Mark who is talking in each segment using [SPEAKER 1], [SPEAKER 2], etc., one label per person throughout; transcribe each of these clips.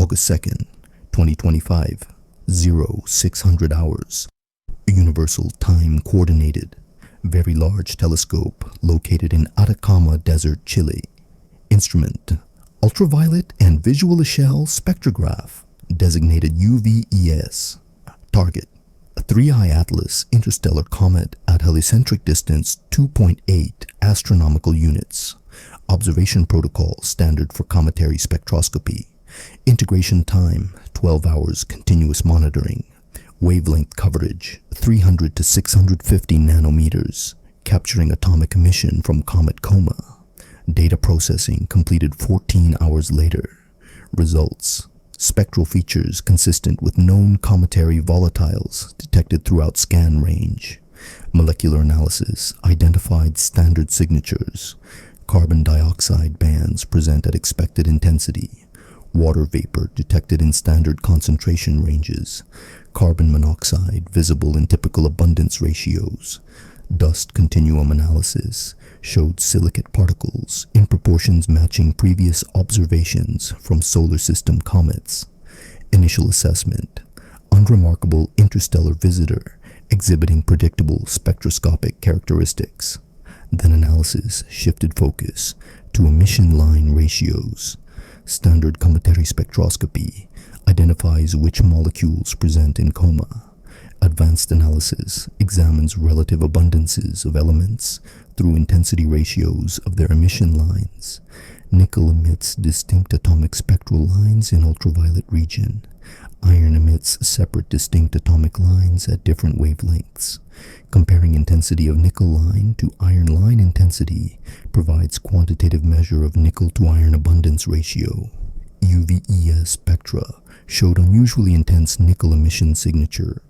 [SPEAKER 1] August 2nd, 2025, 0600 hours. Universal Time Coordinated, Very Large Telescope located in Atacama Desert, Chile. Instrument, Ultraviolet and Visual Echelle Spectrograph, designated UVES. Target, a 3I Atlas interstellar comet at heliocentric distance 2.8 astronomical units. Observation protocol standard for cometary spectroscopy. Integration time 12 hours continuous monitoring. Wavelength coverage 300 to 650 nanometers, capturing atomic emission from comet coma. Data processing completed 14 hours later. Results: spectral features consistent with known cometary volatiles detected throughout scan range. Molecular analysis identified standard signatures. Carbon dioxide bands present at expected intensity. Water vapor detected in standard concentration ranges. Carbon monoxide visible in typical abundance ratios. Dust continuum analysis showed silicate particles in proportions matching previous observations from solar system comets. Initial assessment: unremarkable interstellar visitor exhibiting predictable spectroscopic characteristics. Then analysis shifted focus to emission line ratios. Standard cometary spectroscopy identifies which molecules present in coma. Advanced analysis examines relative abundances of elements through intensity ratios of their emission lines. Nickel emits distinct atomic spectral lines in ultraviolet region. Iron emits separate distinct atomic lines at different wavelengths. Comparing intensity of nickel line to iron line intensity provides quantitative measure of nickel to iron abundance ratio. UVES spectra showed unusually intense nickel emission signature.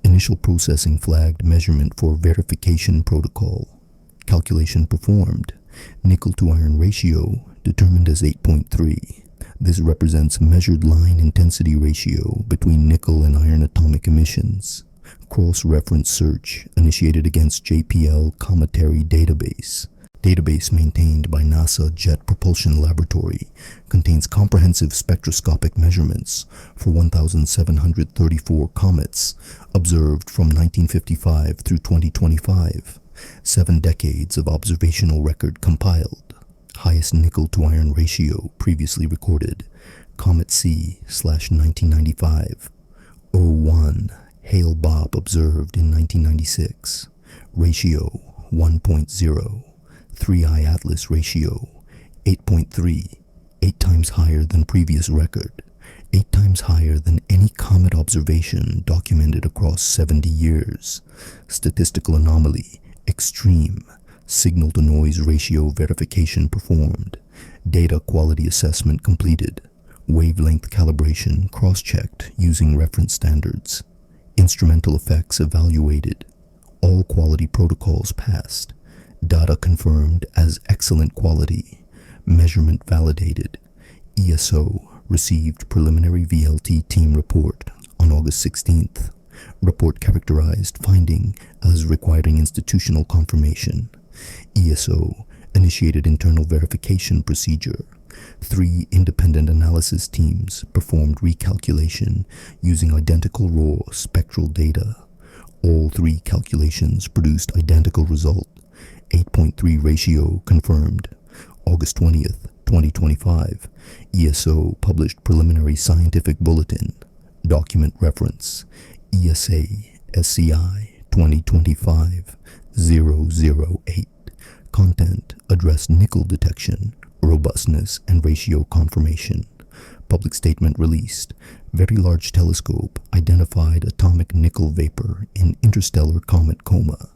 [SPEAKER 1] Initial processing flagged measurement for verification protocol. Calculation performed. Nickel to iron ratio determined as 8.3. This represents measured line intensity ratio between nickel and iron atomic emissions. Cross-reference search initiated against JPL Cometary Database. Database maintained by NASA Jet Propulsion Laboratory contains comprehensive spectroscopic measurements for 1,734 comets observed from 1955 through 2025. 7 decades of observational record compiled. Highest nickel to iron ratio previously recorded. Comet C/1995. 01 Hale-Bopp observed in 1996. Ratio 1.0. 3I Atlas ratio 8.3, 8 times higher than previous record, 8 times higher than any comet observation documented across 70 years. Statistical anomaly extreme. Signal to noise ratio verification performed. Data quality assessment completed. Wavelength calibration cross-checked using reference standards. Instrumental effects evaluated. All quality protocols passed. Data confirmed as excellent quality. Measurement validated. ESO received preliminary VLT team report on August 16th. Report characterized finding as requiring institutional confirmation. ESO initiated internal verification procedure. 3 independent analysis teams performed recalculation using identical raw spectral data. All 3 calculations produced identical result. 8.3 ratio confirmed. August 20th, 2025, ESO published preliminary scientific bulletin. Document reference, ESA SCI 2025-008. Content addressed nickel detection, robustness, and ratio confirmation. Public statement released. Very Large Telescope identified atomic nickel vapor in interstellar comet coma.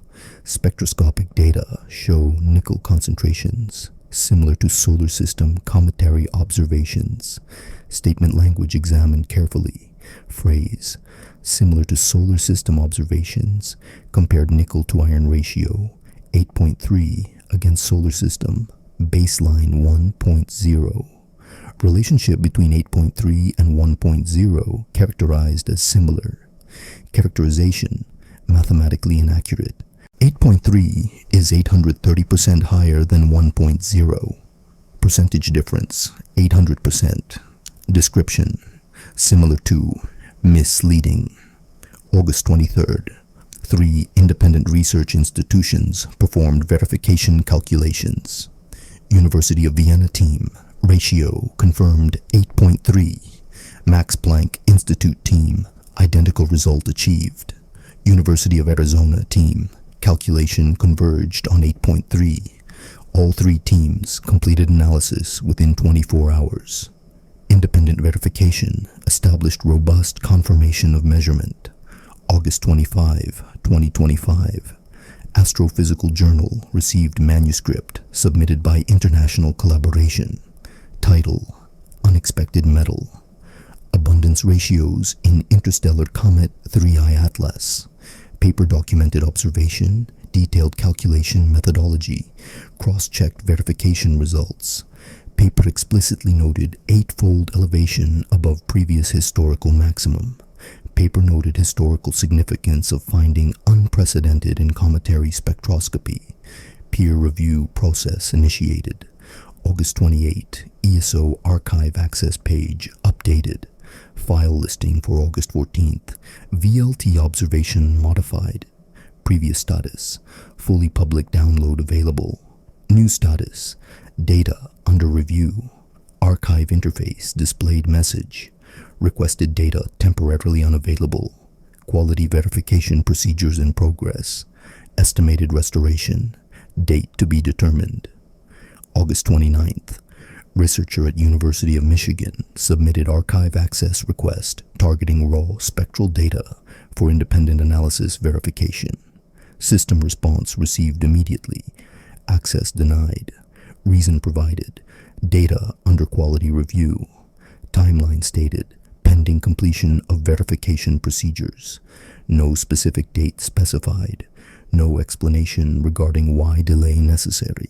[SPEAKER 1] Spectroscopic data show nickel concentrations similar to solar system cometary observations. Statement language examined carefully. Phrase, similar to solar system observations, compared nickel to iron ratio 8.3 against solar system baseline 1.0. Relationship between 8.3 and 1.0 characterized as similar. Characterization, mathematically inaccurate. 8.3 is 830% higher than 1.0. Percentage difference, 800%. Description, similar to misleading. August 23rd, 3 independent research institutions performed verification calculations. University of Vienna team, ratio confirmed 8.3. Max Planck Institute team, identical result achieved. University of Arizona team, calculation converged on 8.3. All 3 teams completed analysis within 24 hours. Independent verification established robust confirmation of measurement. August 25, 2025. Astrophysical Journal received manuscript submitted by international collaboration. Title: Unexpected Metal. Abundance ratios in interstellar comet 3I Atlas. Paper documented observation, detailed calculation methodology, cross-checked verification results. Paper explicitly noted 8-fold elevation above previous historical maximum. Paper noted historical significance of finding unprecedented in cometary spectroscopy. Peer review process initiated. August 28, ESO archive access page updated. File listing for August 14th. VLT observation modified. Previous status: fully public download available. New status: data under review. Archive interface displayed message. Requested data temporarily unavailable. Quality verification procedures in progress. Estimated restoration. Date to be determined. August 29th. Researcher at University of Michigan submitted archive access request targeting raw spectral data for independent analysis verification. System response received immediately. Access denied. Reason provided: data under quality review. Timeline stated: pending completion of verification procedures. No specific date specified. No explanation regarding why delay necessary.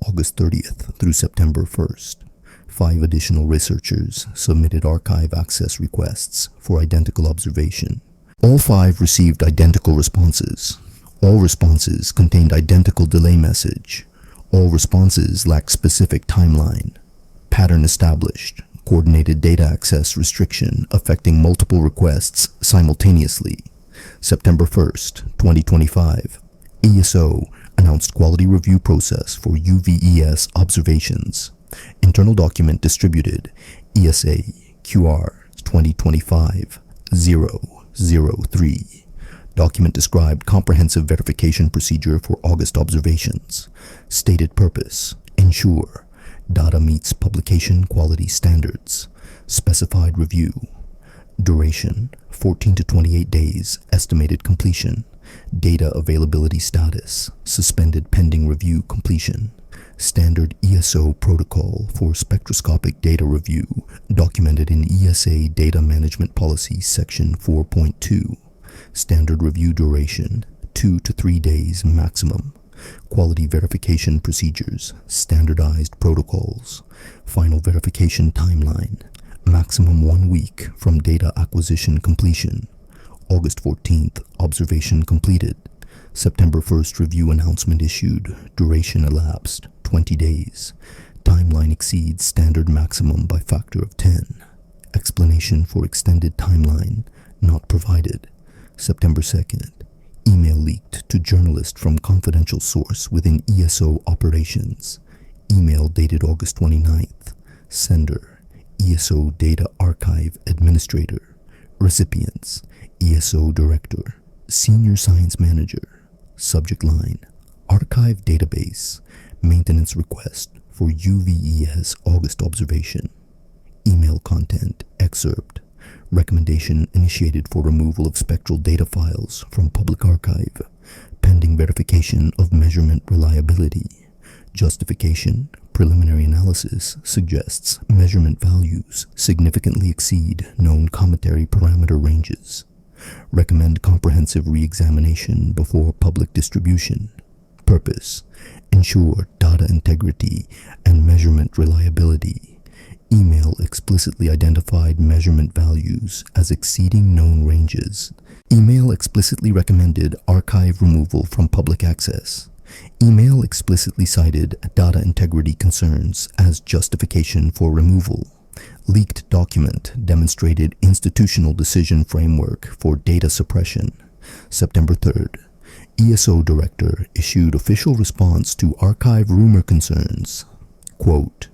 [SPEAKER 1] August 30th through September 1st, 5 additional researchers submitted archive access requests for identical observation. All 5 received identical responses. All responses contained identical delay message. All responses lacked specific timeline. Pattern established: coordinated data access restriction affecting multiple requests simultaneously. September 1st, 2025, ESO announced quality review process for UVES observations. Internal document distributed: ESA QR 2025-003. Document described comprehensive verification procedure for August observations. Stated purpose: ensure data meets publication quality standards. Specified review. Duration: 14 to 28 days. Estimated completion: data availability status: suspended pending review completion. Standard ESO protocol for spectroscopic data review documented in ESA Data Management Policy Section 4.2. Standard review duration: 2 to 3 days maximum. Quality verification procedures: standardized protocols. Final verification timeline: maximum 1 week from data acquisition completion. August 14th, observation completed. September 1st, review announcement issued. Duration elapsed: 20 days. Timeline exceeds standard maximum by factor of 10. Explanation for extended timeline not provided. September 2nd, email leaked to journalist from confidential source within ESO operations. Email dated August 29th. Sender: ESO Data Archive Administrator. Recipients: ESO Director, Senior Science Manager. Subject line: Archive Database. Maintenance request for UVES August observation. Email content excerpt: recommendation initiated for removal of spectral data files from public archive, pending verification of measurement reliability. Justification: preliminary analysis suggests measurement values significantly exceed known cometary parameter ranges. Recommend comprehensive re-examination before public distribution. Purpose: ensure data integrity and measurement reliability. Email explicitly identified measurement values as exceeding known ranges. Email explicitly recommended archive removal from public access. Email explicitly cited data integrity concerns as justification for removal. Leaked document demonstrated institutional decision framework for data suppression. September 3rd. ESO director issued official response to archive rumor concerns. Quote,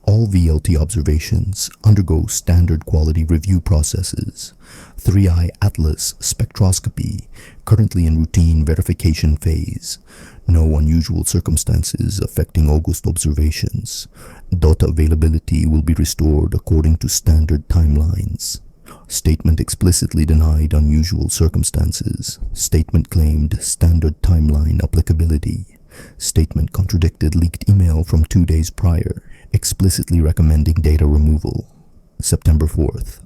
[SPEAKER 1] all VLT observations undergo standard quality review processes. 3-eye atlas spectroscopy currently in routine verification phase. No unusual circumstances affecting August observations. Data availability will be restored according to standard timelines. Statement explicitly denied unusual circumstances. Statement claimed standard timeline applicability. Statement contradicted leaked email from 2 days prior, explicitly recommending data removal. September 4th.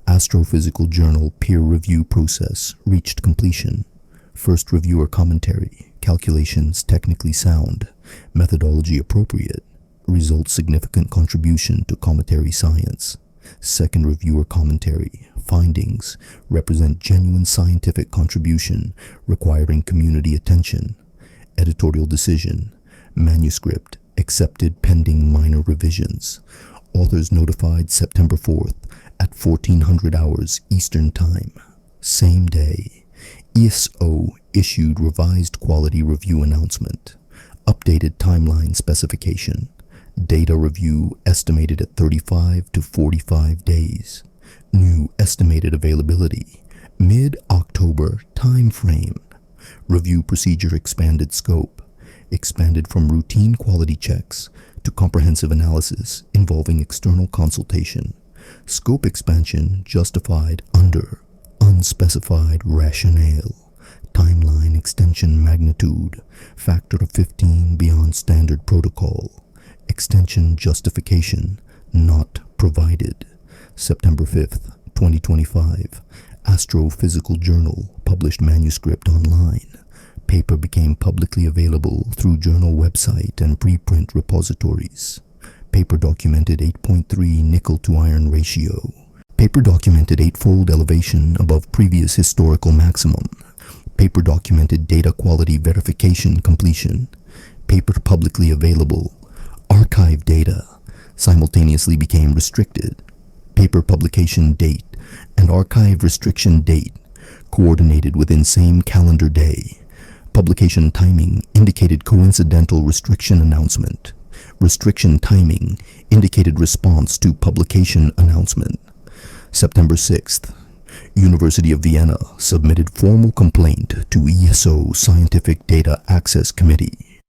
[SPEAKER 1] Astrophysical Journal peer review process reached completion. First reviewer commentary. Calculations technically sound. Methodology appropriate. Results significant contribution to cometary science. Second reviewer commentary. Findings represent genuine scientific contribution requiring community attention. Editorial decision. Manuscript accepted pending minor revisions. Authors notified September 4th at 1400 hours Eastern Time. Same day, ESO issued revised quality review announcement. Updated timeline specification. Data review estimated at 35 to 45 days. New estimated availability. Mid-October time frame. Review procedure expanded scope. Expanded from routine quality checks to comprehensive analysis involving external consultation. Scope expansion justified under unspecified rationale. Timeline extension magnitude, factor of 15 beyond standard protocol. Extension justification not provided. September 5th, 2025. Astrophysical Journal published manuscript online. Paper became publicly available through journal website and preprint repositories. Paper documented 8.3 nickel to iron ratio. Paper documented 8-fold elevation above previous historical maximum. Paper documented data quality verification completion. Paper publicly available. Archive data simultaneously became restricted. Paper publication date and archive restriction date coordinated within same calendar day. Publication timing indicated coincidental restriction announcement. Restriction timing indicated response to publication announcement. September 6th. University of Vienna submitted formal complaint to ESO Scientific Data Access Committee.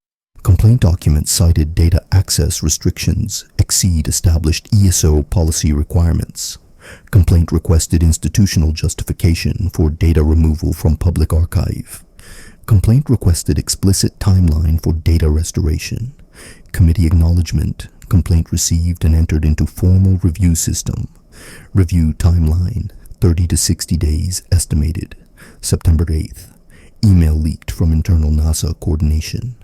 [SPEAKER 1] Complaint document cited data access restrictions exceed established ESO policy requirements. Complaint requested institutional justification for data removal from public archive. Complaint requested explicit timeline for data restoration. Committee acknowledgement. Complaint received and entered into formal review system. Review timeline 30 to 60 days estimated. September 8th. Email leaked from internal NASA coordination.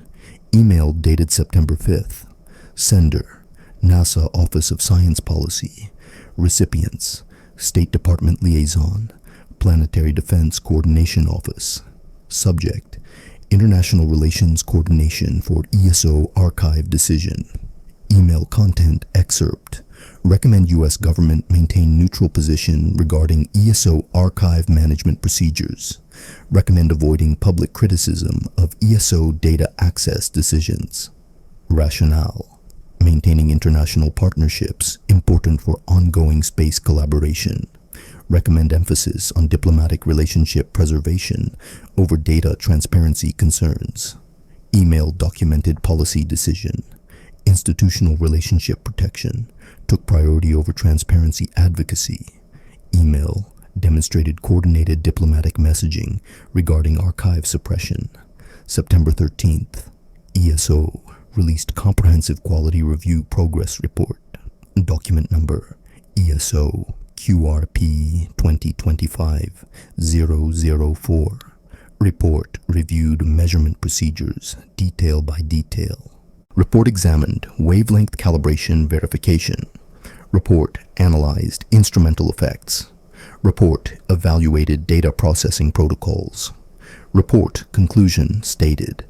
[SPEAKER 1] Email dated September 5th. Sender, NASA Office of Science Policy. Recipients, State Department Liaison, Planetary Defense Coordination Office. Subject, International Relations Coordination for ESO Archive Decision. Email content excerpt. Recommend U.S. government maintain neutral position regarding ESO archive management procedures. Recommend avoiding public criticism of ESO data access decisions. Rationale. Maintaining international partnerships important for ongoing space collaboration. Recommend emphasis on diplomatic relationship preservation over data transparency concerns. Email documented policy decision. Institutional relationship protection took priority over transparency advocacy. Email demonstrated coordinated diplomatic messaging regarding archive suppression. September 13th, ESO released comprehensive quality review progress report. Document number ESO QRP 2025-004. Report reviewed measurement procedures detail by detail. Report examined wavelength calibration verification. Report analyzed instrumental effects. Report evaluated data processing protocols. Report conclusion stated,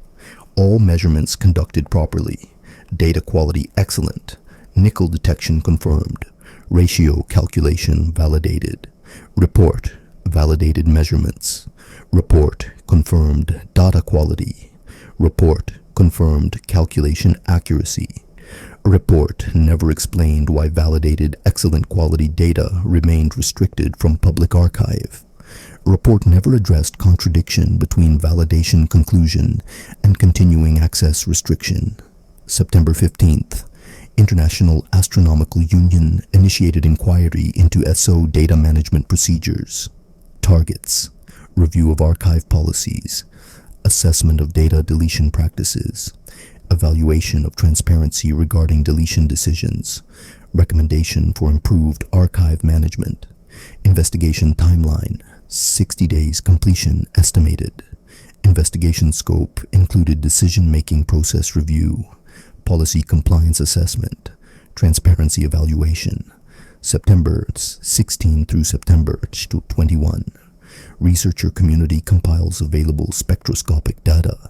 [SPEAKER 1] all measurements conducted properly. Data quality excellent. Nickel detection confirmed. Ratio calculation validated. Report validated measurements. Report confirmed data quality. Report confirmed calculation accuracy. Report never explained why validated excellent quality data remained restricted from public archive. Report never addressed contradiction between validation conclusion and continuing access restriction. September 15th, International Astronomical Union initiated inquiry into SO data management procedures. Targets: review of archive policies, assessment of data deletion practices, evaluation of transparency regarding deletion decisions, recommendation for improved archive management, investigation timeline, 60 days completion estimated. Investigation scope included decision-making process review, policy compliance assessment, transparency evaluation, September 16 through September 21. Researcher community compiles available spectroscopic data.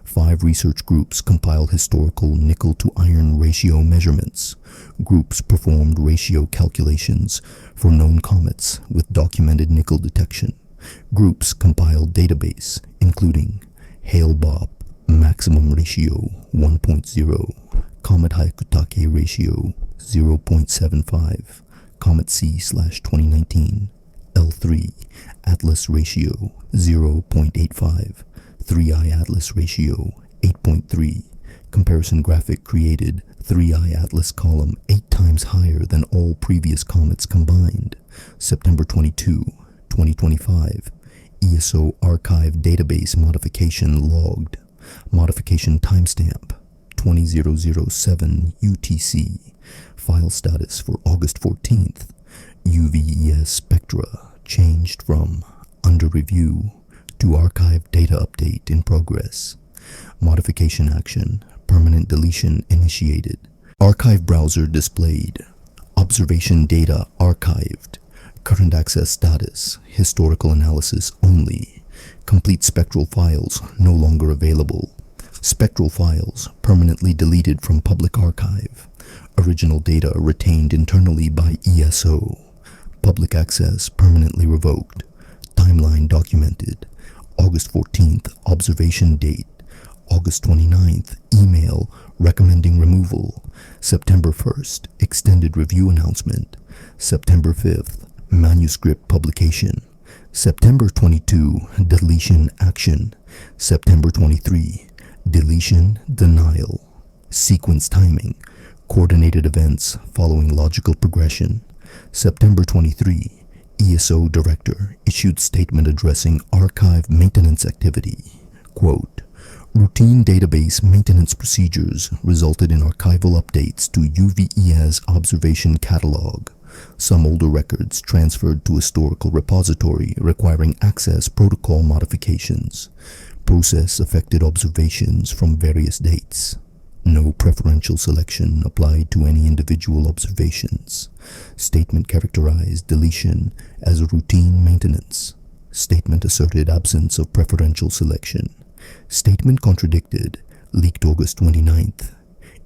[SPEAKER 1] 5 research groups compiled historical nickel to iron ratio measurements. Groups performed ratio calculations for known comets with documented nickel detection. Groups compiled database including Hale-Bopp maximum ratio 1.0, Comet Hyakutake ratio 0.75, Comet C/2019, L3, Atlas ratio 0.85, 3i Atlas ratio 8.3, comparison graphic created 3i Atlas column 8 times higher than all previous comets combined. September 22, 2025, ESO archive database modification logged. Modification timestamp 20007 UTC. File status for August 14th. UVES spectra changed from under review to archive data update in progress. Modification action, permanent deletion initiated. Archive browser displayed. Observation data archived. Current access status, historical analysis only. Complete spectral files no longer available. Spectral files permanently deleted from public archive. Original data retained internally by ESO. Public access permanently revoked. Timeline documented. August 14th, observation date. August 29th, email recommending removal. September 1st, extended review announcement. September 5th, manuscript publication. September 22, deletion action. September 23, deletion denial. Sequence timing, coordinated events following logical progression. September 23, ESO director issued statement addressing archive maintenance activity. Quote, routine database maintenance procedures resulted in archival updates to UVES observation catalog. Some older records transferred to historical repository requiring access protocol modifications. Process affected observations from various dates. No preferential selection applied to any individual observations. Statement characterized deletion as routine maintenance. Statement asserted absence of preferential selection. Statement contradicted, leaked August 29th.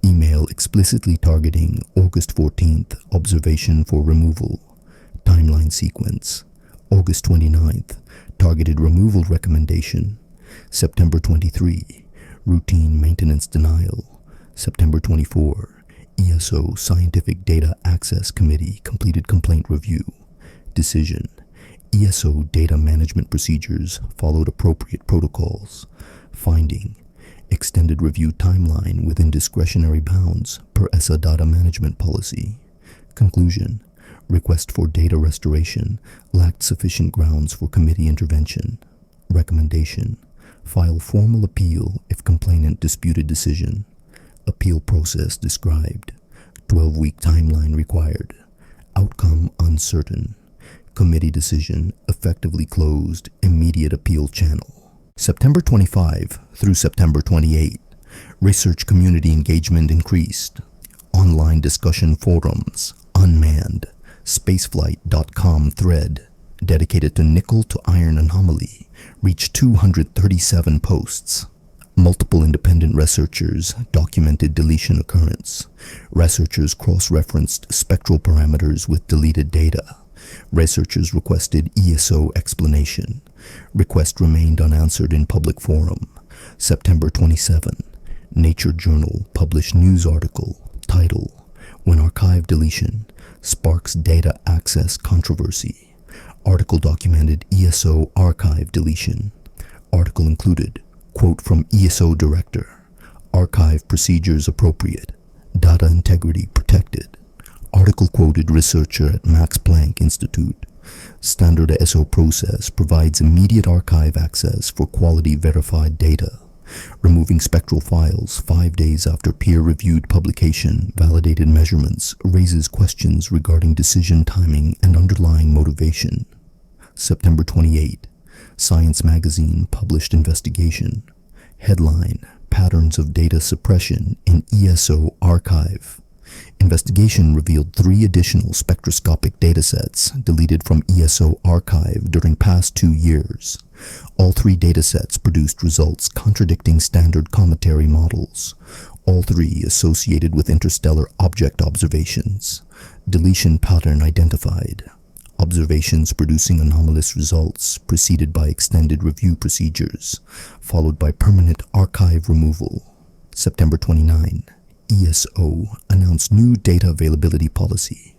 [SPEAKER 1] Email explicitly targeting August 14th observation for removal. Timeline sequence. August 29th, targeted removal recommendation. September 23, routine maintenance denial. September 24, ESO Scientific Data Access Committee completed complaint review. Decision. ESO data management procedures followed appropriate protocols. Finding. Extended review timeline within discretionary bounds per ESA data management policy. Conclusion. Request for data restoration lacked sufficient grounds for committee intervention. Recommendation. File formal appeal if complainant disputed decision. Appeal process described. 12-week timeline required. Outcome uncertain. Committee decision effectively closed immediate appeal channel. September 25 through September 28, research community engagement increased. Online discussion forums, unmanned, spaceflight.com thread dedicated to nickel to iron anomaly reached 237 posts. Multiple independent researchers documented deletion occurrence. Researchers cross-referenced spectral parameters with deleted data. Researchers requested ESO explanation. Request remained unanswered in public forum. September 27. Nature Journal published news article. Title: When Archive Deletion Sparks Data Access Controversy. Article documented ESO archive deletion. Article included quote from ESO Director: Archive procedures appropriate. Data integrity protected. Article quoted researcher at Max Planck Institute. Standard ESO process provides immediate archive access for quality verified data. Removing spectral files 5 days after peer-reviewed publication validated measurements raises questions regarding decision timing and underlying motivation. September 28. Science Magazine published investigation. Headline: Patterns of Data Suppression in ESO Archive. Investigation revealed 3 additional spectroscopic datasets deleted from ESO archive during past 2 years. All 3 datasets produced results contradicting standard cometary models. All 3 associated with interstellar object observations. Deletion pattern identified. Observations producing anomalous results preceded by extended review procedures, followed by permanent archive removal. September 29. ESO announced new data availability policy.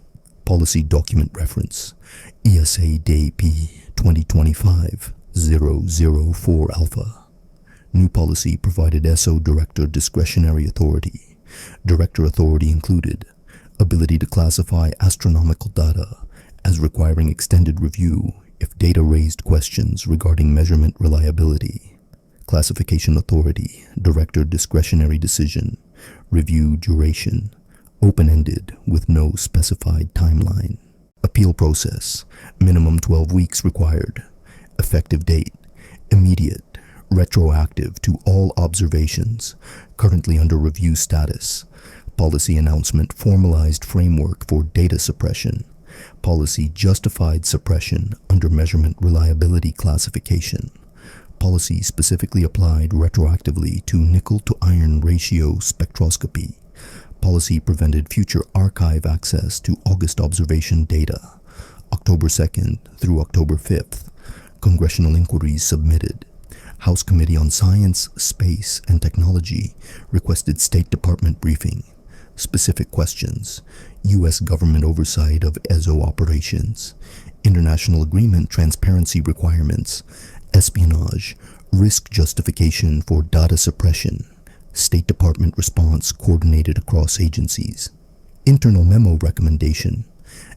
[SPEAKER 1] Policy document reference: ESA Day P 2025-004 Alpha. New policy provided ESO Director discretionary authority. Director authority included ability to classify astronomical data as requiring extended review if data raised questions regarding measurement reliability. Classification authority, Director discretionary decision. Review duration, open-ended with no specified timeline. Appeal process, minimum 12 weeks required. Effective date, immediate, retroactive to all observations, currently under review status. Policy announcement formalized framework for data suppression. Policy justified suppression under measurement reliability classification. Policy specifically applied retroactively to nickel to iron ratio spectroscopy. Policy prevented future archive access to August observation data. October 2nd through October 5th. Congressional inquiries submitted. House Committee on Science, Space, and Technology requested State Department briefing. Specific questions: U.S. government oversight of ESO operations, international agreement transparency requirements, espionage, risk justification for data suppression, State Department response coordinated across agencies. Internal memo recommendation: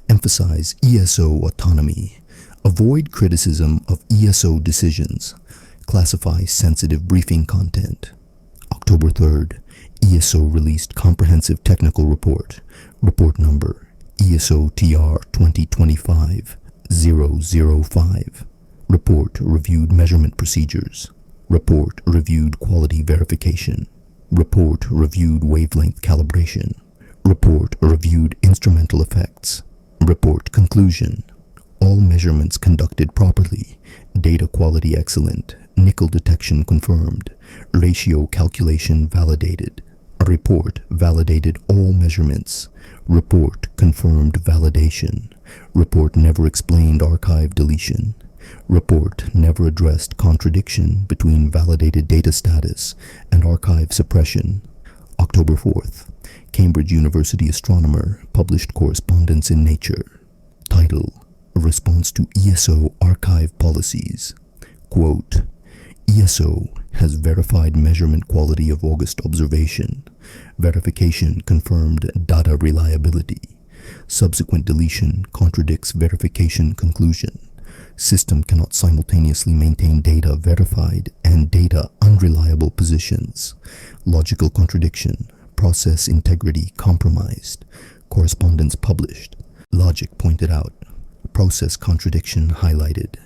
[SPEAKER 1] emphasize ESO autonomy, avoid criticism of ESO decisions, classify sensitive briefing content. October 3rd, ESO released comprehensive technical report, report number ESO-TR 2025-005. Report reviewed measurement procedures. Report reviewed quality verification. Report reviewed wavelength calibration. Report reviewed instrumental effects. Report conclusion: all measurements conducted properly. Data quality excellent. Nickel detection confirmed. Ratio calculation validated. Report validated all measurements. Report confirmed validation. Report never explained archive deletion. Report never addressed contradiction between validated data status and archive suppression. October 4th, Cambridge University astronomer published correspondence in Nature. Title: Response to ESO Archive Policies. Quote: ESO has verified measurement quality of August observation. Verification confirmed data reliability. Subsequent deletion contradicts verification conclusion. System cannot simultaneously maintain data verified and data unreliable positions. Logical contradiction. Process integrity compromised. Correspondence published. Logic pointed out. Process contradiction highlighted.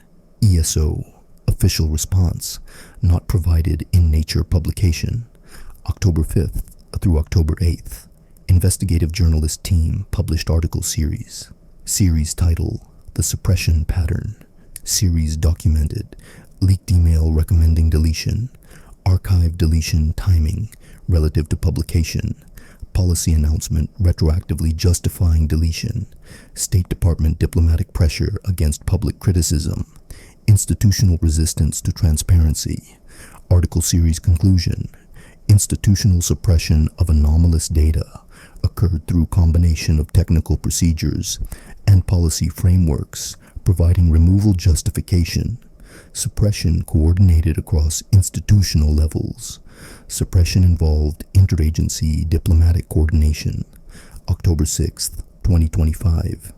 [SPEAKER 1] ESO. Official response. Not provided in Nature publication. October 5th through October 8th. Investigative journalist team published article series. Series title: The Suppression Pattern. Series documented: leaked email recommending deletion, archive deletion timing relative to publication, policy announcement retroactively justifying deletion, State Department diplomatic pressure against public criticism, institutional resistance to transparency, article series conclusion, institutional suppression of anomalous data occurred through combination of technical procedures and policy frameworks providing removal justification, suppression coordinated across institutional levels. Suppression involved interagency diplomatic coordination. October 6, 2025.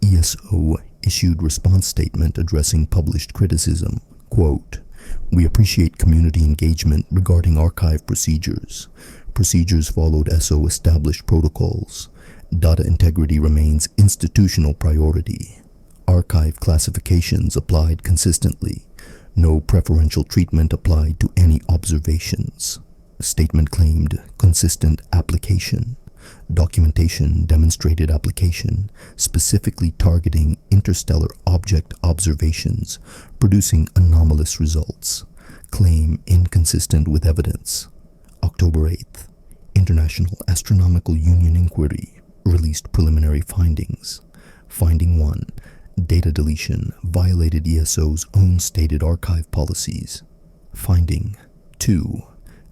[SPEAKER 1] ESO issued response statement addressing published criticism. Quote, "We appreciate community engagement regarding archive procedures. Procedures followed ESO established protocols. Data integrity remains institutional priority. Archive classifications applied consistently. No preferential treatment applied to any observations." Statement claimed consistent application. Documentation demonstrated application, specifically targeting interstellar object observations, producing anomalous results. Claim inconsistent with evidence. October 8th. International Astronomical Union Inquiry released preliminary findings. Finding 1. Data deletion violated ESO's own stated archive policies. Finding 2.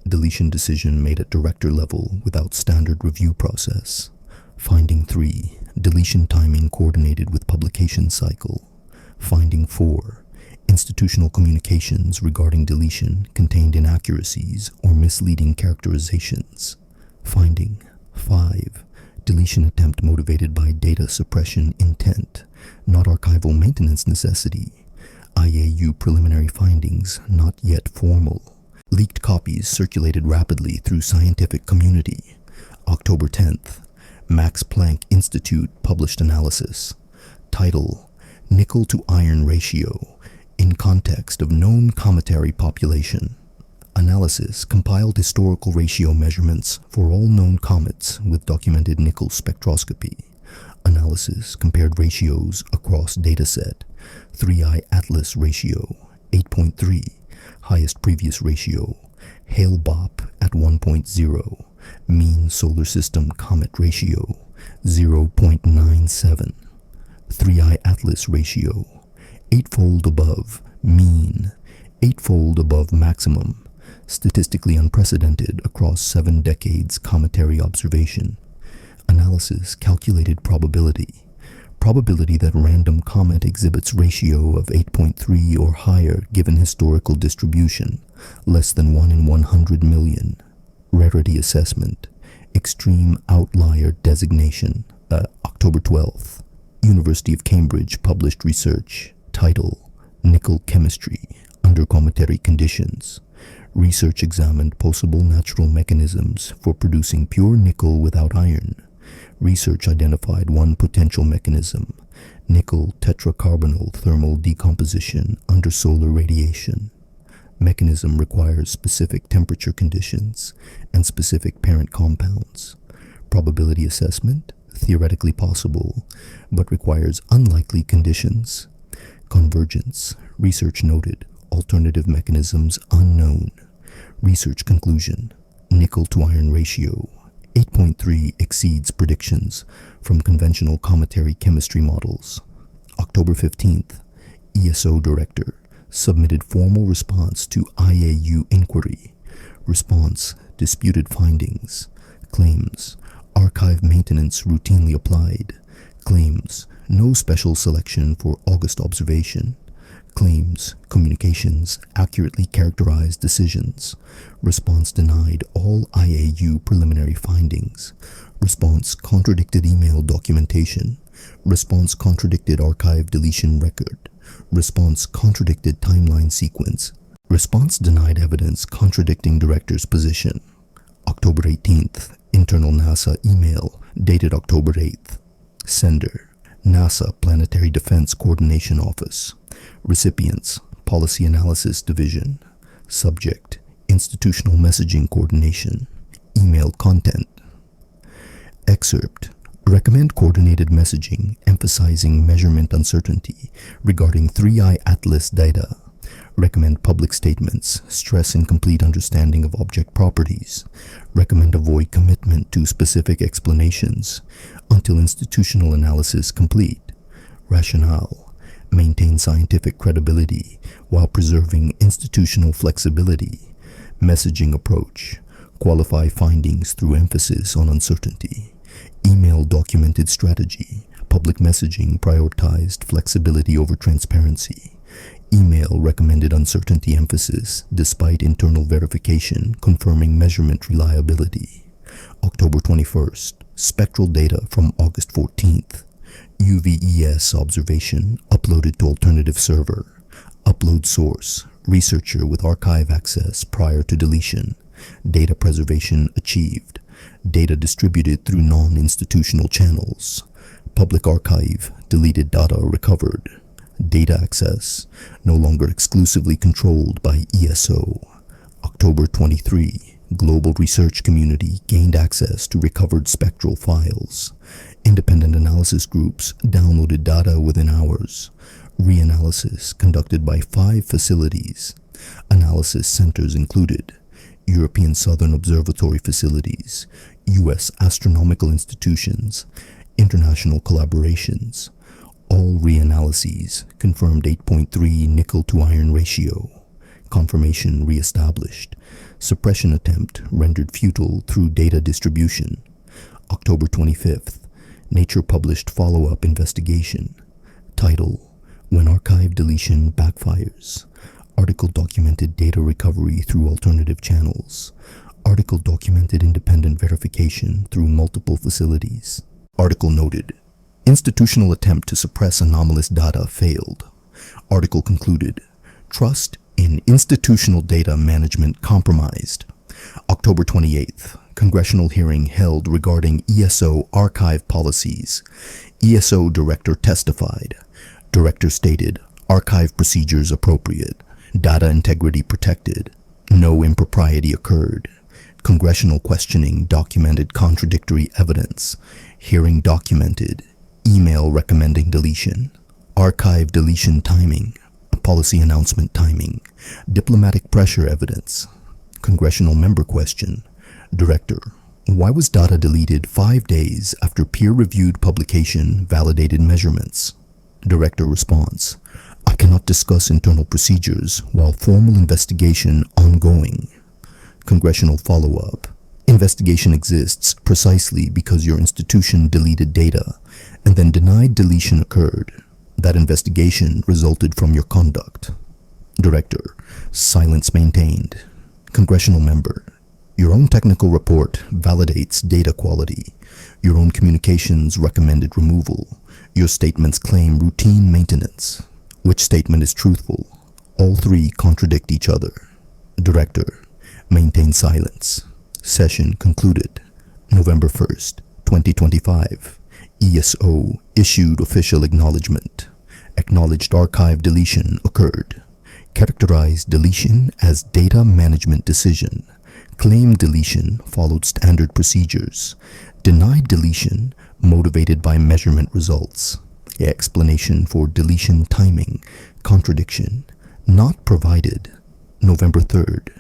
[SPEAKER 1] Deletion decision made at director level without standard review process. Finding 3. Deletion timing coordinated with publication cycle. Finding 4. Institutional communications regarding deletion contained inaccuracies or misleading characterizations. Finding 5. Deletion attempt motivated by data suppression intent, not archival maintenance necessity. IAU preliminary findings not yet formal. Leaked copies circulated rapidly through scientific community. October 10th. Max Planck Institute published analysis. Title: Nickel to iron ratio in context of known cometary population. Analysis compiled historical ratio measurements for all known comets with documented nickel spectroscopy. Analysis compared ratios across dataset. 3i Atlas ratio 8.3, highest previous ratio. Hale-Bopp at 1.0, mean solar system comet ratio 0.97. 3i Atlas ratio 8-fold above mean, 8-fold above maximum. Statistically unprecedented across 7 decades cometary observation. Analysis calculated probability. Probability that random comet exhibits ratio of 8.3 or higher given historical distribution, less than 1 in 100 million. Rarity assessment. Extreme outlier designation. October 12th. University of Cambridge published research. Title: Nickel chemistry under cometary conditions. Research examined possible natural mechanisms for producing pure nickel without iron. Research identified one potential mechanism: nickel tetracarbonyl thermal decomposition under solar radiation. Mechanism requires specific temperature conditions and specific parent compounds. Probability assessment: theoretically possible, but requires unlikely conditions. Convergence: research noted alternative mechanisms unknown. Research conclusion: nickel to iron ratio 8.3 exceeds predictions from conventional cometary chemistry models. October 15th. ESO Director submitted formal response to IAU inquiry. Response: disputed findings. Claims: archive maintenance routinely applied. Claims: no special selection for August observation. Claims: communications accurately characterized decisions. Response denied all IAU preliminary findings. Response contradicted email documentation. Response contradicted archive deletion record. Response contradicted timeline sequence. Response denied evidence contradicting director's position. October 18th. Internal NASA email dated October 8th. Sender: NASA Planetary Defense Coordination Office. Recipients: Policy Analysis Division. Subject: Institutional Messaging Coordination. Email content. Excerpt: recommend coordinated messaging emphasizing measurement uncertainty regarding 3i Atlas data. Recommend public statements, stress and complete understanding of object properties. Recommend avoid commitment to specific explanations until institutional analysis complete. Rationale. Maintain scientific credibility while preserving institutional flexibility. Messaging approach. Qualify findings through emphasis on uncertainty. Email documented strategy. Public messaging prioritized flexibility over transparency. Email recommended uncertainty emphasis despite internal verification confirming measurement reliability. October 21st, spectral data from August 14th. UVES observation uploaded to alternative server. Upload source, researcher with archive access prior to deletion. Data preservation achieved. Data distributed through non-institutional channels. Public archive, deleted data recovered. Data access, no longer exclusively controlled by ESO. October 23, global research community gained access to recovered spectral files. Independent analysis groups downloaded data within hours. Reanalysis conducted by 5 facilities. Analysis centers included European Southern Observatory facilities, U.S. astronomical institutions, international collaborations. All reanalyses confirmed 8.3 nickel to iron ratio. Confirmation reestablished. Suppression attempt rendered futile through data distribution. October 25th, Nature published follow-up investigation. Title: When archive deletion backfires. Article documented data recovery through alternative channels. Article documented independent verification through multiple facilities. Article noted: institutional attempt to suppress anomalous data failed. Article concluded: trust in institutional data management compromised. October 28th, congressional hearing held regarding ESO archive policies. ESO director testified. Director stated, archive procedures appropriate. Data integrity protected. No impropriety occurred. Congressional questioning documented contradictory evidence. Hearing documented. Email recommending deletion. Archive deletion timing. Policy announcement timing. Diplomatic pressure evidence. Congressional member question. Director: why was data deleted 5 days after peer-reviewed publication validated measurements? Director response: I cannot discuss internal procedures while formal investigation ongoing. Congressional follow-up: investigation exists precisely because your institution deleted data and then denied deletion occurred. That investigation resulted from your conduct. Director: silence maintained. Congressional member: your own technical report validates data quality. Your own communications recommended removal. Your statements claim routine maintenance. Which statement is truthful? All 3 contradict each other. Director: maintain silence. Session concluded. November 1st, 2025. ESO issued official acknowledgement. Acknowledged archive deletion occurred. Characterized deletion as data management decision. Claimed deletion followed standard procedures. Denied deletion motivated by measurement results. Explanation for deletion timing. Contradiction. Not provided. November 3rd.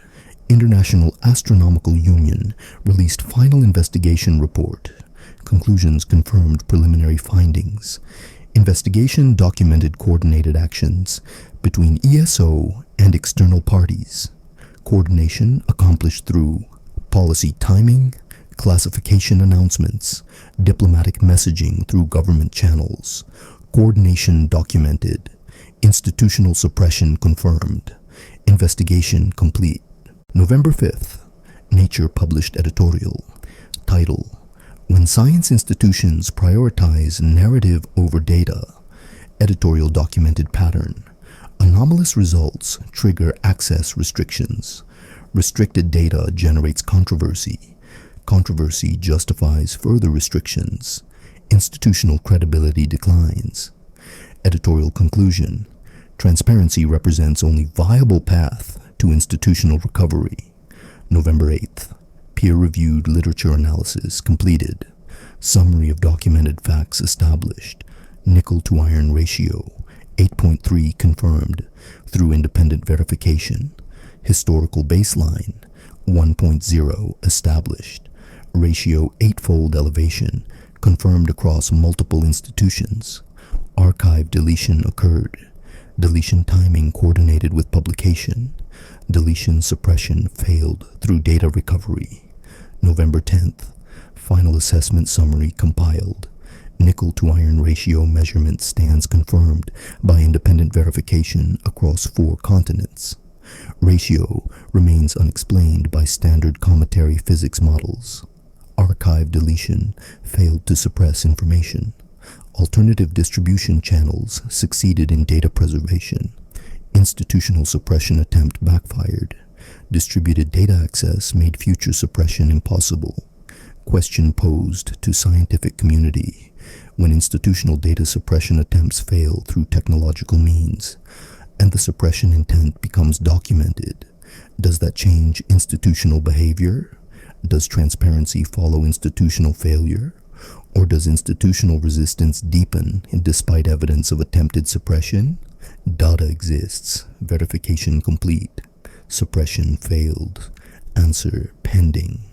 [SPEAKER 1] International Astronomical Union released final investigation report. Conclusions confirmed preliminary findings. Investigation documented coordinated actions between ESO and external parties. Coordination accomplished through policy timing, classification announcements, diplomatic messaging through government channels. Coordination documented. Institutional suppression confirmed. Investigation complete. November 5th, Nature published editorial. Title: When Science Institutions Prioritize Narrative Over Data. Editorial documented pattern. Anomalous results trigger access restrictions. Restricted data generates controversy. Controversy justifies further restrictions. Institutional credibility declines. Editorial conclusion: transparency represents only viable path to institutional recovery. November 8th, peer-reviewed literature analysis completed. Summary of documented facts established. Nickel to iron ratio 8.0 1.3 confirmed through independent verification. Historical baseline 1.0 established. Ratio 8-fold elevation confirmed across multiple institutions. Archive deletion occurred. Deletion timing coordinated with publication. Deletion suppression failed through data recovery. November 10th. Final assessment summary compiled. Nickel to iron ratio measurement stands confirmed by independent verification across 4 continents. Ratio remains unexplained by standard cometary physics models. Archive deletion failed to suppress information. Alternative distribution channels succeeded in data preservation. Institutional suppression attempt backfired. Distributed data access made future suppression impossible. Question posed to scientific community. When institutional data suppression attempts fail through technological means, and the suppression intent becomes documented, does that change institutional behavior? Does transparency follow institutional failure? Or does institutional resistance deepen despite evidence of attempted suppression? Data exists. Verification complete. Suppression failed. Answer pending.